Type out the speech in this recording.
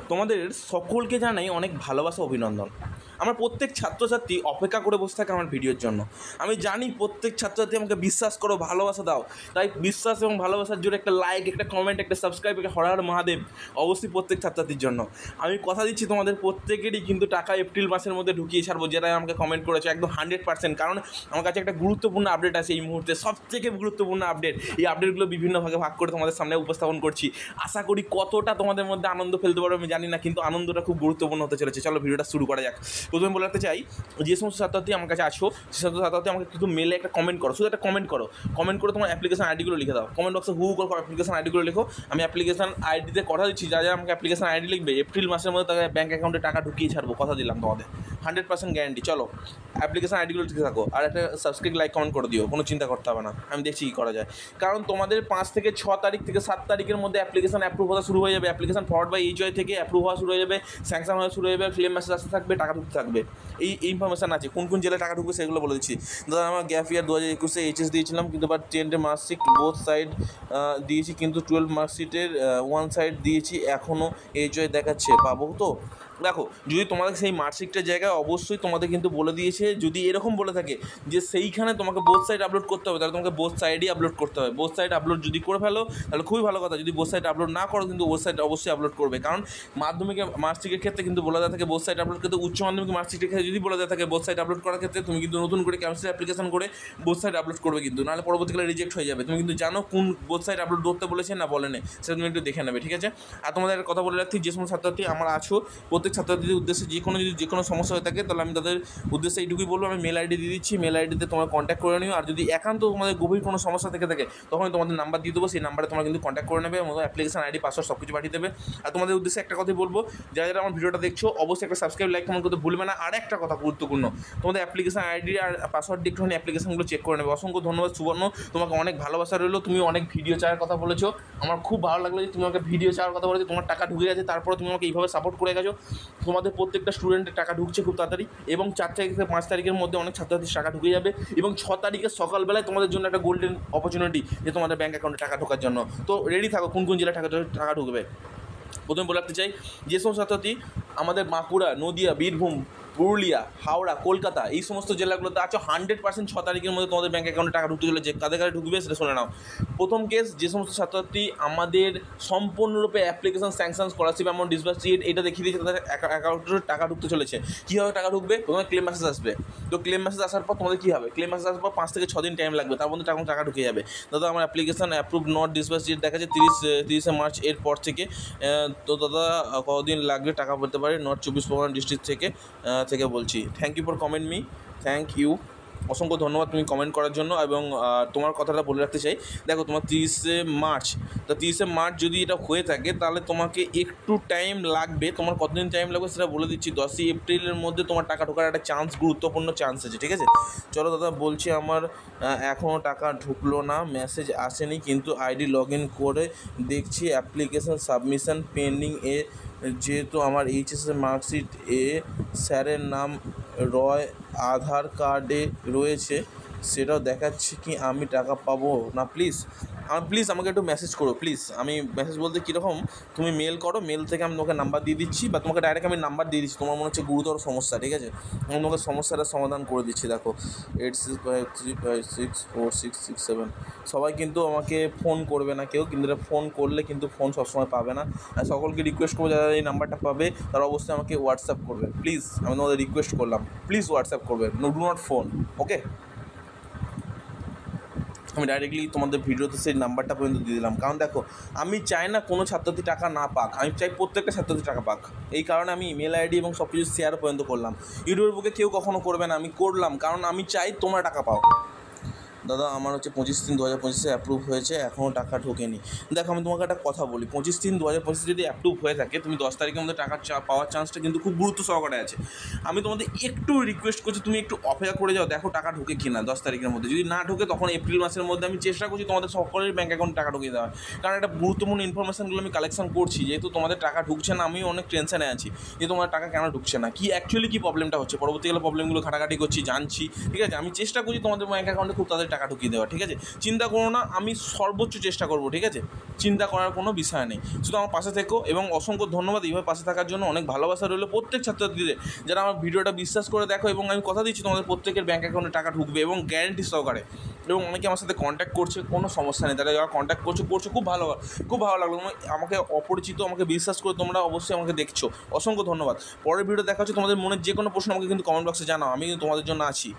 তোমাদের সকলকে জানাই অনেক ভালোবাসা অভিনন্দন। আমার প্রত্যেক ছাত্রছাত্রী অপেক্ষা করে বসে থাকে আমার ভিডিওর জন্য। আমি জানি প্রত্যেক ছাত্রছাত্রী আমাকে বিশ্বাস করো, ভালোবাসা দাও। তাই বিশ্বাস এবং ভালোবাসার জন্য একটা লাইক, একটা কমেন্ট, একটা সাবস্ক্রাইব, একটা হর হর মহাদেব অবশ্যই প্রত্যেক ছাত্রছাত্রীর জন্য। আমি কথা দিচ্ছি তোমাদের প্রত্যেকেরই কিন্তু টাকা এপ্রিল মাসের মধ্যে ঢুকিয়ে ছাড়বো, যেটা আমাকে কমেন্ট করেছে একদম 100%। কারণ আমার কাছে একটা গুরুত্বপূর্ণ আপডেট আছে এই মুহূর্তে, সবথেকে গুরুত্বপূর্ণ আপডেট। এই আপডেটগুলো বিভিন্ন ভাগে ভাগ করে তোমাদের সামনে উপস্থাপন করছি। আশা করি কতটা তোমাদের মধ্যে আনন্দ ফেলতে পারবে আমি জানি না, কিন্তু আনন্দটা খুব গুরুত্বপূর্ণ হতে চলেছে। চলো ভিডিওটা শুরু করা যাক। প্রথমে বলতে চাই, যে সমস্ত ছাত্রছাত্রী আমার কাছে আছো সে সমস্ত ছাত্রছাত্রী আমাকে কিন্তু মেলে একটা কমেন্ট করো, শুধু একটা কমেন্ট করো। কমেন্ট করে তোমার অ্যাপ্লিকেশন আইডিগুলো লিখে দাও, কমেন্ট বক্সে হু করে অ্যাপ্লিকেশন আইডিগুলো লিখো। আমি অ্যাপ্লিকেশন আইডিতে কথা দিচ্ছি, যা যা আমাকে অ্যাপ্লিকেশন আইডি লিখবে এপ্রিল মাসের মধ্যে তাকে ব্যাঙ্ক অ্যাকাউন্টে টাকা ঢুকিয়ে ছাড়বো, কথা দিলাম তোমাদের, 100% গ্যারান্টি। চলো অ্যাপ্লিকেশন আইডিগুলো লিখে থাকো, আর একটা সাবস্ক্রাইব, লাইক, কমেন্ট করে দিও, কোনো চিন্তা করতে হবে না, আমি দেখছি কী করা যায়। কারণ তোমাদের 5 থেকে 6 তারিখ থেকে 7 তারিখের মধ্যে অ্যাপ্লিকেশন অ্যাপ্রুভ হওয়া শুরু হয়ে যাবে। অ্যাপ্লিকেশন ফরওয়ার্ড বাই এইচওয়াই থেকে অ্যাপ্রুভ হওয়া শুরু হয়ে যাবে, স্যাংশন হওয়া শুরু হয়ে যাবে, ক্লেম মেসেজ আসতে থাকবে, টাকা ঢুকতে থাকবে। এই ইনফরমেশান আছে, কোন কোন জেলায় টাকা ঢুকবে সেগুলো বলে দিচ্ছি। দাদা আমার গ্যাপ ইয়ার 2021-এ এইচএস দিয়েছিলাম, কিন্তু বাট 10 মার্কশিট বোথ সাইড দিয়েছি, কিন্তু 12 মার্কশিটের 1 সাইড দিয়েছি, এখনও এইচওয়াই দেখাচ্ছে, পাবো তো? দেখো, যদি তোমাদের সেই মার্কশিটের জায়গায় অবশ্যই তোমাদের কিন্তু বলে দিয়েছে, যদি এরকম বলে থাকে যে সেইখানে তোমাকে বোথ সাইড আপলোড করতে হবে, তাহলে তোমাকে বোথ সাইডই আপলোড করতে হবে। বোথ সাইড আপলোড যদি করে ফেলো তাহলে খুবই ভালো কথা। যদি বোথ সাইড আপলোড না করো, কিন্তু বোথ সাইড অবশ্যই আপলোড করবে। কারণ মাধ্যমিকের মার্কশিটের ক্ষেত্রে কিন্তু বলা দেওয়া থাকে বোথ সাইড আপলোড করতে, উচ্চ মাধ্যমিক মার্কশিটের ক্ষেত্রে যদি বলা দেওয়া থাকে বোথ সাইড আপলোড করার ক্ষেত্রে, তুমি কিন্তু নতুন করে ক্যান্সেল অ্যাপ্লিকেশন করে বোথ সাইড আপলোড করবে, কিন্তু নাহলে পরবর্তীকালে রিজেক্ট হয়ে যাবে। তুমি কিন্তু জানো কোন বোথ সাইড আপলোড করতে বলেছে না বলেনি, সেটা তুমি একটু দেখে নেবে, ঠিক আছে? আর তোমাদের কথা বলে রাখছি, যে সমস্ত ছাত্রছাত্রী আমার আছো, প্রত্যেক ছাত্রছাত্রীদের উদ্দেশ্যে যে কোনো সমস্যা হয়ে থাকে, তাহলে আমি তাদের উদ্দেশ্যে এইটুকুই বলবো, আমি মেল আইডি দিয়ে দিচ্ছি, মেল আইডিতে তোমরা কন্ট্যাক্ট করে নিও। আর যদি একান্ত তোমাদের গভীর কোনো সমস্যা থেকে থাকে, তখন তোমাদের নাম্বার দিয়ে দেবো, সেই নাম্বারে তোমরা কিন্তু কন্ট্যাক্ট করে নেবে, আমাদের অ্যাপ্লিকেশন আইডি, পাসওয়ার্ড সব কিছু পাঠিয়ে দেবে। আর তোমাদের উদ্দেশ্যে একটা কথাই বলবো, যারা যারা আমার ভিডিওটা দেখছো অবশ্যই একটা সাবস্ক্রাইব, লাইক, কমেন্ট করতে ভুলবে না। আর একটা কথা গুরুত্বপূর্ণ, তোমাদের অ্যাপ্লিকেশন আইডি আর পাসওয়ার্ড দিয়ে একটুখানি অ্যাপ্লিকেশনগুলো চেক করে নেবে। অসংখ্য ধন্যবাদ সুবর্ণ, তোমাকে অনেক ভালোবাসা রইলো। তুমি অনেক ভিডিও চাওয়ার কথা বলেছো, আমার খুব ভালো লাগলো যে তুমি আমাকে ভিডিও চাওয়ার কথা বলেছো, তোমার টাকা ঢুকে গেছে, তারপরে তুমি আমাকে এইভাবে সাপোর্ট করে গেছো। তোমাদের প্রত্যেকটা স্টুডেন্টের টাকা ঢুকছে খুব তাড়াতাড়ি, এবং 4 তারিখ থেকে 5 তারিখের মধ্যে অনেক ছাত্রছাত্রীর টাকা ঢুকে যাবে, এবং 6 তারিখের সকালবেলায় তোমাদের জন্য একটা গোল্ডেন অপরচুনিটি, যে তোমাদের ব্যাঙ্ক অ্যাকাউন্টে টাকা ঢোকার জন্য। তো রেডি থাকো, কোন কোন জেলায় টাকা ঢুকবে। প্রথমে বলে রাখতে চাই, যে সমস্ত ছাত্রছাত্রী আমাদের বাঁকুড়া, নদিয়া, বীরভূম, পুরুলিয়া, হাওড়া, কলকাতা এই সমস্ত জেলাগুলোতে আছো, 100% 6 তারিখের মধ্যে তোমাদের ব্যাঙ্ক অ্যাকাউন্টে টাকা ঢুকতে চলেছে। কাদের কাছে ঢুকবে সেটা শুনে নাও। প্রথম কেস, যে সমস্ত ছাত্রছাত্রী আমাদের সম্পূর্ণরূপে অ্যাপ্লিকেশন, স্যাংশন, স্কলারশিপ অ্যামাউন্ট, ডিসবার্সিয়েট এটা দেখিয়ে দিয়েছে, তাদের অ্যাকাউন্টে টাকা ঢুকতে চলেছে। কীভাবে টাকা ঢুকবে? প্রথমে ক্লেম মেসেজ আসবে। তো ক্লেম মেসেজ আসার পর তোমাদের কী হবে? ক্লেম মেসেজ আসার পর 5 থেকে 6 দিন টাইম লাগবে, তার মধ্যে টাকা ঢুকে যাবে। দাদা আমার অ্যাপ্লিকেশন অ্যাপ্রুভ নট ডিসবার্সিয়েট দেখাচ্ছে 30 মার্চ এর পর থেকে। তো দাদা কতদিন লাগবে টাকা পেতে পারে? নর্থ 24 পরগনা ডিস্ট্রিক্ট থেকে বলছি। Thank you for comment me, thank you, অসংখ্য ধন্যবাদ তুমি কমেন্ট করার জন্য। এবং তোমার কথাটা বলে রাখতে চাই, দেখো তোমার 30 মার্চ, তো 30 মার্চ যদি এটা হয়ে থাকে তাহলে তোমাকে একটু টাইম লাগবে। তোমার কতদিন টাইম লাগবে সেটা বলে দিচ্ছি। 10 এপ্রিলের মধ্যে তোমার টাকা ঢোকার একটা চান্স, গুরুত্বপূর্ণ চান্স আছে, ঠিক আছে? চলো দাদা, বলছি আমার এখনও টাকা ঢুকলো না, মেসেজ আসেনি, কিন্তু আইডি লগ ইন করে দেখছি অ্যাপ্লিকেশন সাবমিশন পেন্ডিং এ, যেহেতু আমার এইচএসের মার্কশিট এ স্যারের নাম রয় আধার কার্ডে রয়েছে, সেটাও দেখাচ্ছে কি আমি টাকা পাবো না? প্লিজ আমাকে একটু মেসেজ করো প্লিজ। আমি মেসেজ বলতে কীরকম, তুমি মেল করো, মেল থেকে আমি তোমাকে নাম্বার দিয়ে দিচ্ছি, বা তোমাকে ডাইরেক্ট আমি নাম্বার দিয়ে দিচ্ছি। তোমার মনে হচ্ছে গুরুতর সমস্যা, ঠিক আছে? আমি তোমাকে সমস্যাটা সমাধান করে দিচ্ছি। দেখো 8653564667। সবাই কিন্তু আমাকে ফোন করবে না কেউ, কিন্তু এটা ফোন করলে কিন্তু ফোন সবসময় পাবে না। আর সকলকে রিকোয়েস্ট করবো, যারা এই নাম্বারটা পাবে তারা অবশ্যই আমাকে হোয়াটসঅ্যাপ করবে প্লিজ। আমি তোমাদের রিকোয়েস্ট করলাম, প্লিজ হোয়াটসঅ্যাপ করবে, ডু নট ফোন, ওকে? আমি ডাইরেক্টলি তোমাদের ভিডিওতে সেই নাম্বারটা পর্যন্ত দিয়ে দিলাম। কারণ দেখো, আমি চাই না কোনো ছাত্রছাত্রী টাকা না পাক, আমি চাই প্রত্যেকটা ছাত্রছাত্রী টাকা পাক। এই কারণে আমি ইমেল আইডি এবং সব কিছু শেয়ার পর্যন্ত করলাম। ইউটিউবের বুকে কেউ কখনো করবে না, আমি করলাম, কারণ আমি চাই তোমরা টাকা পাও। দাদা আমার হচ্ছে 25-3 2025 অ্যাপ্রুভ হয়েছে, এখনও টাকা ঢোকেনি। দেখো আমি তোমাকে একটা কথা বলি, 25-3 2025 যদি অ্যাপ্রুভ হয়ে থাকে, তুমি 10 তারিখের মধ্যে টাকা পাওয়ার চান্সটা কিন্তু খুব গুরুত্ব সহকারে আছে। আমি তোমাদের একটু রিকোয়েস্ট করছি, তুমি একটু অপেক্ষা করে যাও, দেখো টাকা ঢোকে কিনা 10 তারিখের মধ্যে। যদি না ঢোকে, তখন এপ্রিল মাসের মধ্যে আমি চেষ্টা করছি তোমাদের সকলের ব্যাঙ্ক অ্যাকাউন্টে টাকা ঢুকিয়ে দেওয়ার। কারণ একটা গুরুত্বপূর্ণ ইনফরমেশনগুলো আমি কালেকশন করছি, যেহেতু তোমাদের টাকা ঢুকছে না, আমিও অনেক টেনশনে আছি যে তোমার টাকা কেন ঢুকছে না, কি অ্যাকচুয়ালি কী প্রবলেমটা হচ্ছে। পরবর্তীকালে প্রবলেমগুলো ঘাটাঘাটি করছি, জানছি, ঠিক আছে? আমি চেষ্টা করছি তোমাদের ব্যাঙ্ক অ্যাকাউন্টে খুব তাদের টাকা টাকা ঢুকিয়ে দেওয়া, ঠিক আছে? চিন্তা করো না, আমি সর্বোচ্চ চেষ্টা করবো, ঠিক আছে? চিন্তা করার কোনো বিষয় নেই, শুধু আমার পাশে থেকো। এবং অসংখ্য ধন্যবাদ এইভাবে পাশে থাকার জন্য, অনেক ভালোবাসা রইলো প্রত্যেক ছাত্রছাত্রীদের যারা আমার ভিডিওটা বিশ্বাস করে দেখো। এবং আমি কথা দিচ্ছি তোমাদের প্রত্যেকের ব্যাঙ্ক অ্যাকাউন্টে টাকা ঢুকবে এবং গ্যারেন্টি সহকারে। এবং অনেকে আমার সাথে কন্ট্যাক্ট করছে, কোনো সমস্যা নেই, তারা যারা কন্ট্যাক্ট করছো খুব ভালো লাগলো। আমাকে অপরিচিত, আমাকে বিশ্বাস করে তোমরা অবশ্যই আমাকে দেখছো, অসংখ্য ধন্যবাদ। পরের ভিডিও দেখা হচ্ছে। তোমাদের মনের যে কোনো প্রশ্ন আমাকে কিন্তু কমেন্ট বক্সে জানাও, আমি কিন্তু তোমাদের জন্য আছি।